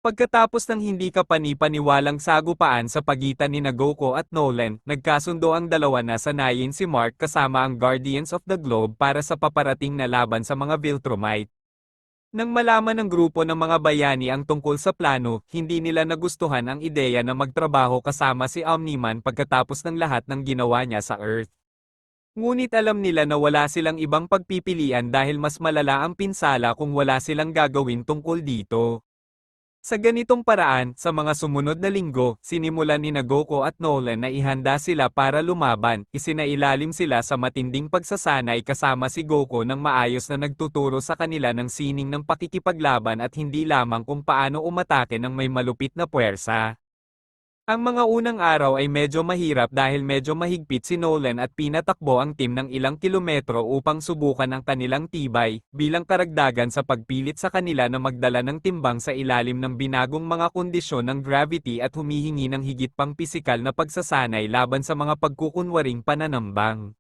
Pagkatapos ng hindi kapani-paniwalang sagupaan sa pagitan ni Goku at Nolan, nagkasundo ang dalawa na sanayin si Mark kasama ang Guardians of the Globe para sa paparating na laban sa mga Viltrumite. Nang malaman ng grupo ng mga bayani ang tungkol sa plano, hindi nila nagustuhan ang ideya na magtrabaho kasama si Omni-Man pagkatapos ng lahat ng ginawa niya sa Earth. Ngunit alam nila na wala silang ibang pagpipilian dahil mas malala ang pinsala kung wala silang gagawin tungkol dito. Sa ganitong paraan, sa mga sumunod na linggo, sinimulan ni Goku at Nolan na ihanda sila para lumaban, isinailalim sila sa matinding pagsasanay kasama si Goku ng maayos na nagtuturo sa kanila ng sining ng pakikipaglaban at hindi lamang kung paano umatake ng may malupit na puwersa. Ang mga unang araw ay medyo mahirap dahil medyo mahigpit si Nolan at pinatakbo ang team ng ilang kilometro upang subukan ang kanilang tibay, bilang karagdagan sa pagpilit sa kanila na magdala ng timbang sa ilalim ng binagong mga kondisyon ng gravity at humihingi ng higit pang pisikal na pagsasanay laban sa mga pagkukunwaring pananambang.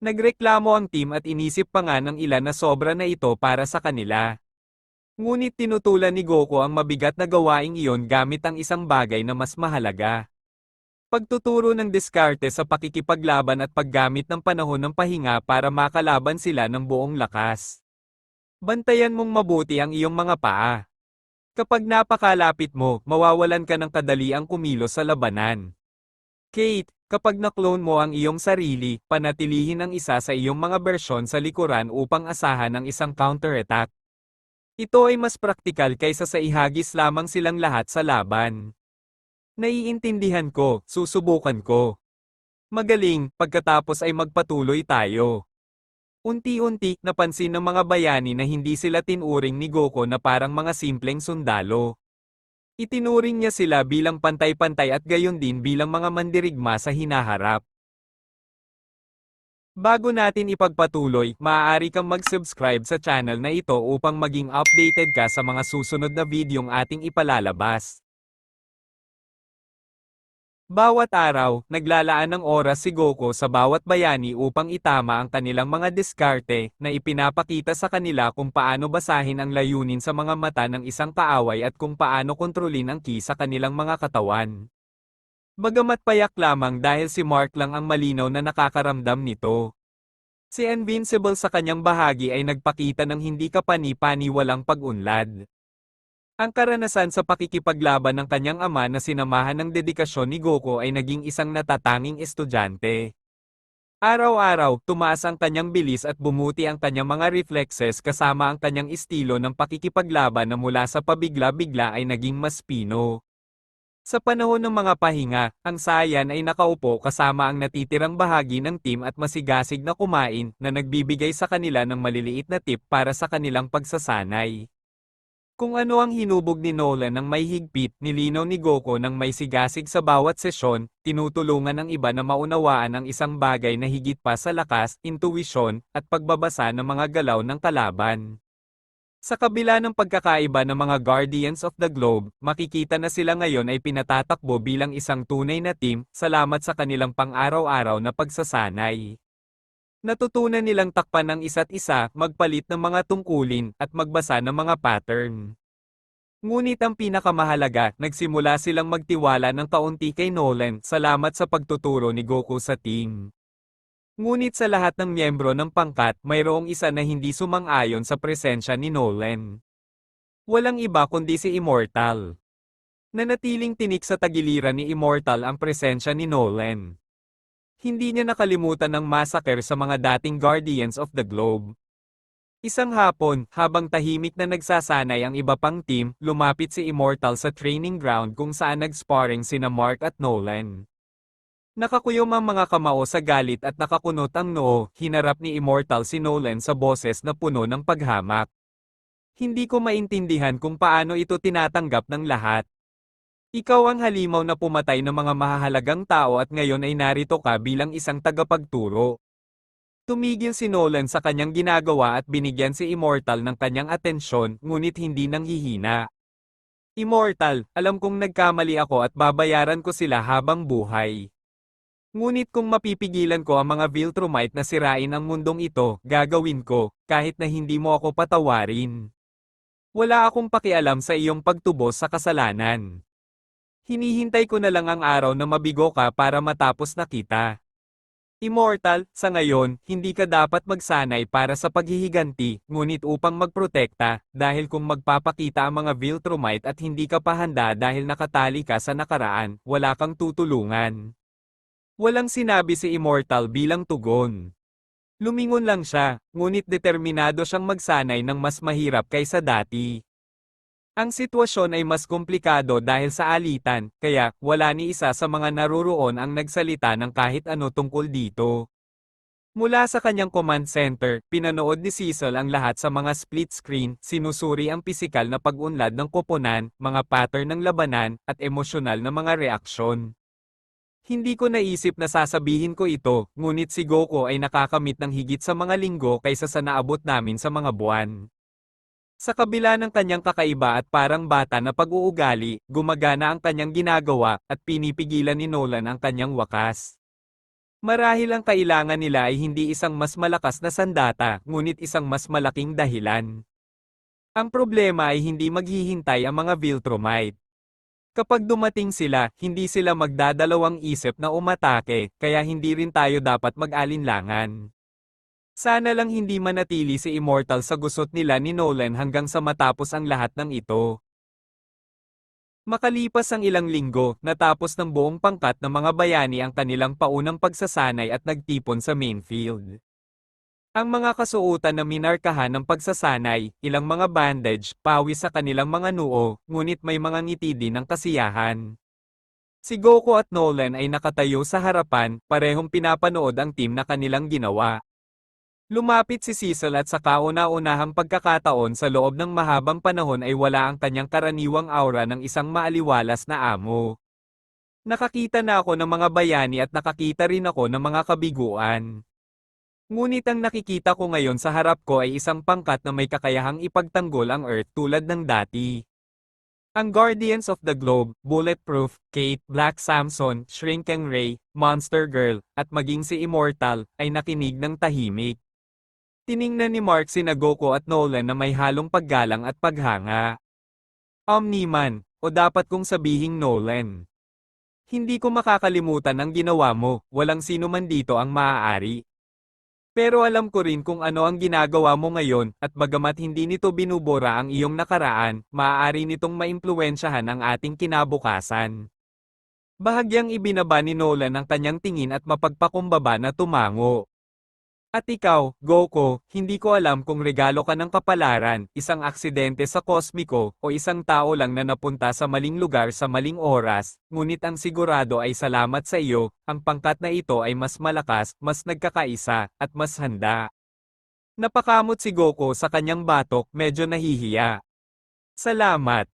Nagreklamo ang team at inisip pa nga ng ilan na sobra na ito para sa kanila. Ngunit tinutulan ni Goku ang mabigat na gawaing iyon gamit ang isang bagay na mas mahalaga. Pagtuturo ng diskarte sa pakikipaglaban at paggamit ng panahon ng pahinga para makalaban sila ng buong lakas. Bantayan mong mabuti ang iyong mga paa. Kapag napakalapit mo, mawawalan ka ng kadaliang kumilos sa labanan. Kate, kapag na-clone mo ang iyong sarili, panatilihin ang isa sa iyong mga bersyon sa likuran upang asahan ang isang counter-attack. Ito ay mas praktikal kaysa sa ihagis lamang silang lahat sa laban. Naiintindihan ko, susubukan ko. Magaling, pagkatapos ay magpatuloy tayo. Unti-unti, napansin ng mga bayani na hindi sila tinuring ni Goku na parang mga simpleng sundalo. Itinuring niya sila bilang pantay-pantay at gayon din bilang mga mandirigma sa hinaharap. Bago natin ipagpatuloy, maaari kang mag-subscribe sa channel na ito upang maging updated ka sa mga susunod na videong ating ipalalabas. Bawat araw, naglalaan ng oras si Goku sa bawat bayani upang itama ang kanilang mga diskarte, na ipinapakita sa kanila kung paano basahin ang layunin sa mga mata ng isang kaaway at kung paano kontrolin ang ki sa kanilang mga katawan. Bagamat payak lamang dahil si Mark lang ang malinaw na nakakaramdam nito. Si Invincible sa kanyang bahagi ay nagpakita ng hindi kapani-paniwalang pag-unlad. Ang karanasan sa pakikipaglaban ng kanyang ama na sinamahan ng dedikasyon ni Goku ay naging isang natatanging estudyante. Araw-araw, tumaas ang kanyang bilis at bumuti ang kanyang mga reflexes kasama ang kanyang estilo ng pakikipaglaban na mula sa pabigla-bigla ay naging mas pino. Sa panahon ng mga pahinga, ang Saiyan ay nakaupo kasama ang natitirang bahagi ng team at masigasig na kumain na nagbibigay sa kanila ng maliliit na tip para sa kanilang pagsasanay. Kung ano ang hinubog ni Nolan ng may higpit, nilinaw ni Goku ng may sigasig sa bawat sesyon, tinutulungan ng iba na maunawaan ang isang bagay na higit pa sa lakas, intuwisyon, at pagbabasa ng mga galaw ng kalaban. Sa kabila ng pagkakaiba ng mga Guardians of the Globe, makikita na sila ngayon ay pinatatakbo bilang isang tunay na team, salamat sa kanilang pang-araw-araw na pagsasanay. Natutunan nilang takpan ng isa't isa, magpalit ng mga tungkulin, at magbasa ng mga pattern. Ngunit ang pinakamahalaga, nagsimula silang magtiwala ng kaunti kay Nolan, salamat sa pagtuturo ni Goku sa team. Ngunit sa lahat ng miyembro ng pangkat, mayroong isa na hindi sumang-ayon sa presensya ni Nolan. Walang iba kundi si Immortal. Nanatiling tinik sa tagiliran ni Immortal ang presensya ni Nolan. Hindi niya nakalimutan ang massacre sa mga dating Guardians of the Globe. Isang hapon, habang tahimik na nagsasanay ang iba pang team, lumapit si Immortal sa training ground kung saan nag-sparring sina Mark at Nolan. Nakakuyom ang mga kamao sa galit at nakakunot ang noo, hinarap ni Immortal si Nolan sa boses na puno ng paghamak. Hindi ko maintindihan kung paano ito tinatanggap ng lahat. Ikaw ang halimaw na pumatay ng mga mahahalagang tao at ngayon ay narito ka bilang isang tagapagturo. Tumigil si Nolan sa kanyang ginagawa at binigyan si Immortal ng kanyang atensyon, ngunit hindi nanghihina. Immortal, alam kong nagkamali ako at babayaran ko sila habang buhay. Ngunit kung mapipigilan ko ang mga Viltrumite na sirain ang mundong ito, gagawin ko, kahit na hindi mo ako patawarin. Wala akong pakialam sa iyong pagtubos sa kasalanan. Hinihintay ko na lang ang araw na mabigo ka para matapos na kita. Immortal, sa ngayon, hindi ka dapat magsanay para sa paghihiganti, ngunit upang magprotekta, dahil kung magpapakita ang mga Viltrumite at hindi ka pa handa dahil nakatali ka sa nakaraan, wala kang tutulungan. Walang sinabi si Immortal bilang tugon. Lumingon lang siya, ngunit determinado siyang magsanay ng mas mahirap kaysa dati. Ang sitwasyon ay mas komplikado dahil sa alitan, kaya wala ni isa sa mga naruroon ang nagsalita ng kahit ano tungkol dito. Mula sa kanyang command center, pinanood ni Cecil ang lahat sa mga split screen, sinusuri ang pisikal na pag-unlad ng koponan, mga pattern ng labanan, at emosyonal na mga reaksyon. Hindi ko naisip na sasabihin ko ito, ngunit si Goku ay nakakamit ng higit sa mga linggo kaysa sa naabot namin sa mga buwan. Sa kabila ng kanyang kakaiba at parang bata na pag-uugali, gumagana ang kanyang ginagawa, at pinipigilan ni Nolan ang kanyang wakas. Marahil ang kailangan nila ay hindi isang mas malakas na sandata, ngunit isang mas malaking dahilan. Ang problema ay hindi maghihintay ang mga Viltrumite. Kapag dumating sila, hindi sila magdadalawang isip na umatake, kaya hindi rin tayo dapat mag-alinlangan. Sana lang hindi manatili si Immortal sa gusot nila ni Nolan hanggang sa matapos ang lahat ng ito. Makalipas ang ilang linggo, natapos ng buong pangkat ng mga bayani ang kanilang paunang pagsasanay at nagtipon sa main field. Ang mga kasuotan na minarkahan ng pagsasanay, ilang mga bandage, pawis sa kanilang mga noo, ngunit may mga ngiti din ng kasiyahan. Si Goku at Nolan ay nakatayo sa harapan, parehong pinapanood ang team na kanilang ginawa. Lumapit si Cecil at sa kauna-unahang pagkakataon sa loob ng mahabang panahon ay wala ang kanyang karaniwang aura ng isang maaliwalas na amo. Nakakita na ako ng mga bayani at nakakita rin ako ng mga kabiguan. Ngunit ang nakikita ko ngayon sa harap ko ay isang pangkat na may kakayahang ipagtanggol ang Earth tulad ng dati. Ang Guardians of the Globe, Bulletproof, Kate, Black Samson, Shrinking Ray, Monster Girl, at maging si Immortal, ay nakinig ng tahimik. Tiningnan ni Mark sina Goku at Nolan na may halong paggalang at paghanga. Omni-Man, o dapat kong sabihing Nolan. Hindi ko makakalimutan ang ginawa mo, walang sino man dito ang maaari. Pero alam ko rin kung ano ang ginagawa mo ngayon, at bagamat hindi nito binubura ang iyong nakaraan, maaari nitong maimpluwensyahan ang ating kinabukasan. Bahagyang ibinaba ni Nolan ang kanyang tingin at mapagpakumbaba na tumango. At ikaw, Goku, hindi ko alam kung regalo ka ng kapalaran, isang aksidente sa kosmiko, o isang tao lang na napunta sa maling lugar sa maling oras, ngunit ang sigurado ay salamat sa iyo, ang pangkat na ito ay mas malakas, mas nagkakaisa, at mas handa. Napakamot si Goku sa kanyang batok, medyo nahihiya. Salamat.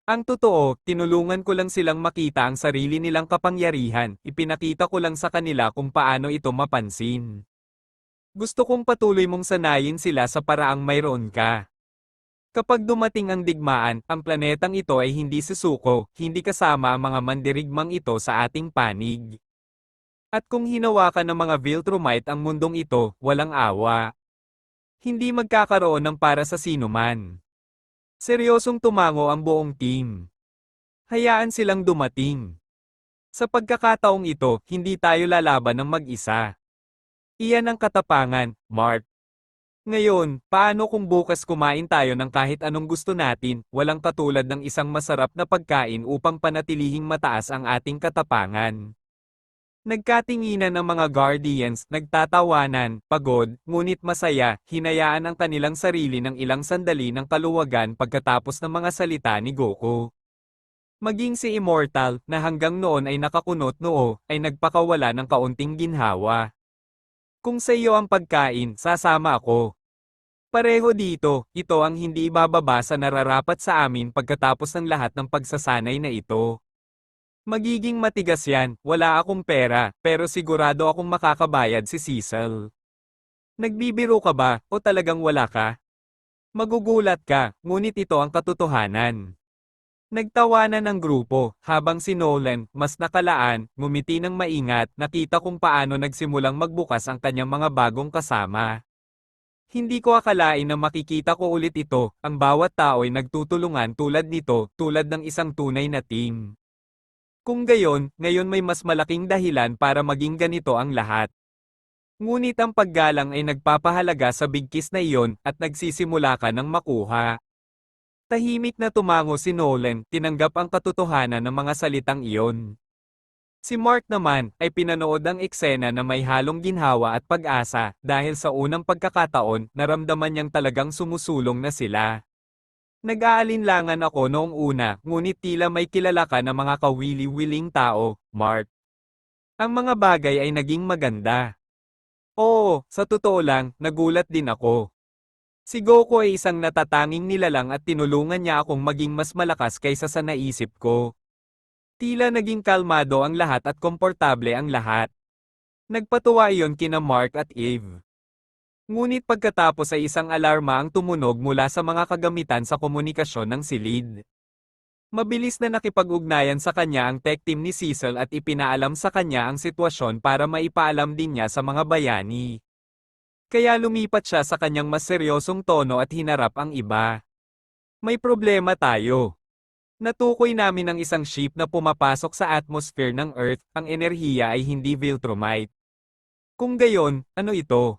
Ang totoo, tinulungan ko lang silang makita ang sarili nilang kapangyarihan, ipinakita ko lang sa kanila kung paano ito mapansin. Gusto kong patuloy mong sanayin sila sa paraang mayroon ka. Kapag dumating ang digmaan, ang planetang ito ay hindi susuko, hindi kasama ang mga mandirigmang ito sa ating panig. At kung hinawakan ng mga Viltrumite ang mundong ito, walang awa. Hindi magkakaroon ng para sa sinuman. Seryosong tumango ang buong team. Hayaan silang dumating. Sa pagkakataong ito, hindi tayo lalaban ng mag-isa. Iyan ang katapangan, Mark. Ngayon, paano kung bukas kumain tayo ng kahit anong gusto natin, walang katulad ng isang masarap na pagkain upang panatilihing mataas ang ating katapangan? Nagkatinginan ng mga Guardians, nagtatawanan, pagod, ngunit masaya, hinayaan ang kanilang sarili ng ilang sandali ng kaluwagan pagkatapos ng mga salita ni Goku. Maging si Immortal, na hanggang noon ay nakakunot noo, ay nagpakawala ng kaunting ginhawa. Kung sa iyo ang pagkain, sasama ako. Pareho dito, ito ang hindi ibababa sa nararapat sa amin pagkatapos ng lahat ng pagsasanay na ito. Magiging matigas yan, wala akong pera, pero sigurado akong makakabayad si Cecil. Nagbibiro ka ba, o talagang wala ka? Magugulat ka, ngunit ito ang katotohanan. Nagtawanan ng grupo, habang si Nolan, mas nakalaan, ngumiti ng maingat, nakita kung paano nagsimulang magbukas ang kanyang mga bagong kasama. Hindi ko akalain na makikita ko ulit ito, ang bawat tao ay nagtutulungan tulad nito, tulad ng isang tunay na team. Kung gayon, ngayon may mas malaking dahilan para maging ganito ang lahat. Ngunit ang paggalang ay nagpapahalaga sa bigkis na iyon, at nagsisimula ka ng makuha. Tahimik na tumango si Nolan, tinanggap ang katotohanan ng mga salitang iyon. Si Mark naman, ay pinanood ang eksena na may halong ginhawa at pag-asa, dahil sa unang pagkakataon, naramdaman niyang talagang sumusulong na sila. Nag-aalinlangan ako noong una, ngunit tila may kilala ka na mga kawili-wiling tao, Mark. Ang mga bagay ay naging maganda. Oo, sa totoo lang, nagulat din ako. Si Goku ay isang natatanging nilalang at tinulungan niya akong maging mas malakas kaysa sa naisip ko. Tila naging kalmado ang lahat at komportable ang lahat. Nagpatuwa iyon kina Mark at Eve. Ngunit pagkatapos ay isang alarma ang tumunog mula sa mga kagamitan sa komunikasyon ng silid. Mabilis na nakipag-ugnayan sa kanya ang tech team ni Cecil at ipinaalam sa kanya ang sitwasyon para maipaalam din niya sa mga bayani. Kaya lumipat siya sa kanyang mas seryosong tono at hinarap ang iba. May problema tayo. Natukoy namin ang isang ship na pumapasok sa atmosphere ng Earth, ang enerhiya ay hindi Viltrumite. Kung gayon, ano ito?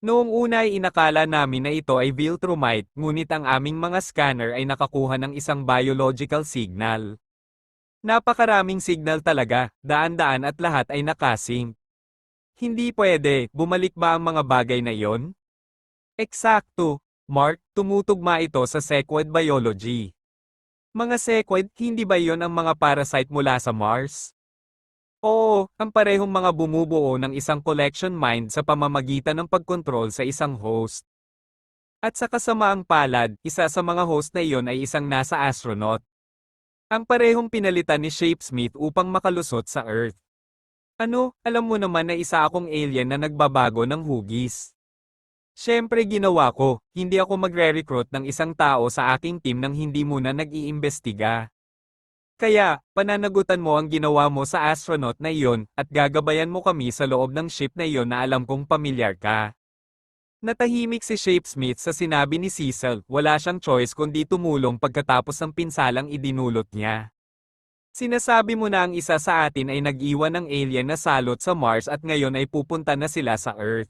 Noong una ay inakala namin na ito ay Viltrumite, ngunit ang aming mga scanner ay nakakuha ng isang biological signal. Napakaraming signal talaga, daan-daan at lahat ay nakasync. Hindi pwede, bumalik ba ang mga bagay na iyon? Eksakto, Mark, tumutugma ito sa sequoid biology. Mga sequoid, hindi ba iyon ang mga parasite mula sa Mars? Oo, ang parehong mga bumubuo ng isang collection mind sa pamamagitan ng pagkontrol sa isang host. At sa kasamaang palad, isa sa mga host na iyon ay isang NASA astronaut. Ang parehong pinalitan ni Shapesmith upang makalusot sa Earth. Ano, alam mo naman na isa akong alien na nagbabago ng hugis. Siyempre ginawa ko, hindi ako magre-recruit ng isang tao sa aking team nang hindi muna nag-iimbestiga. Kaya, pananagutan mo ang ginawa mo sa astronaut na iyon, at gagabayan mo kami sa loob ng ship na iyon na alam kong pamilyar ka. Natahimik si Shapesmith sa sinabi ni Cecil, wala siyang choice kundi tumulong pagkatapos ng pinsalang idinulot niya. Sinasabi mo na ang isa sa atin ay nag-iwan ng alien na salot sa Mars at ngayon ay pupunta na sila sa Earth.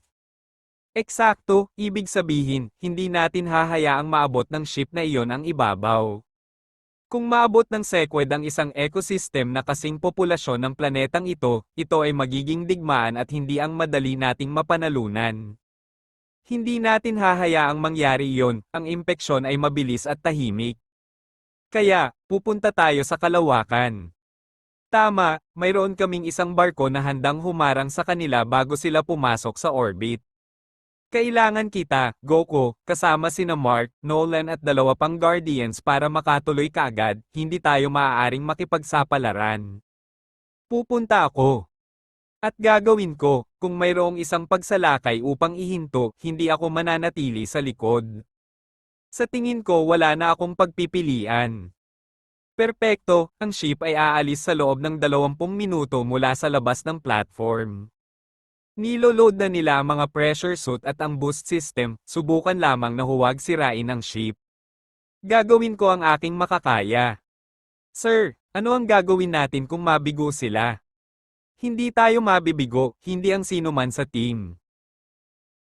Eksakto, ibig sabihin, hindi natin hahayaang maabot ng ship na iyon ang ibabaw. Kung maabot ng sequoid ang isang ecosystem na kasing populasyon ng planetang ito ay magiging digmaan at hindi ang madali nating mapanalunan. Hindi natin hahayaang mangyari iyon, ang impeksyon ay mabilis at tahimik. Kaya, pupunta tayo sa kalawakan. Tama, mayroon kaming isang barko na handang humarang sa kanila bago sila pumasok sa orbit. Kailangan kita, Goku, kasama sina Mark, Nolan at dalawa pang Guardians para makatuloy kaagad, hindi tayo maaaring makipagsapalaran. Pupunta ako. At gagawin ko, kung mayroong isang pagsalakay upang ihinto, hindi ako mananatili sa likod. Sa tingin ko wala na akong pagpipilian. Perpekto, ang ship ay aalis sa loob ng 20 minuto mula sa labas ng platform. Niloload na nila ang mga pressure suit at ang boost system, subukan lamang na huwag sirain ang ship. Gagawin ko ang aking makakaya. Sir, ano ang gagawin natin kung mabigo sila? Hindi tayo mabibigo, hindi ang sino man sa team.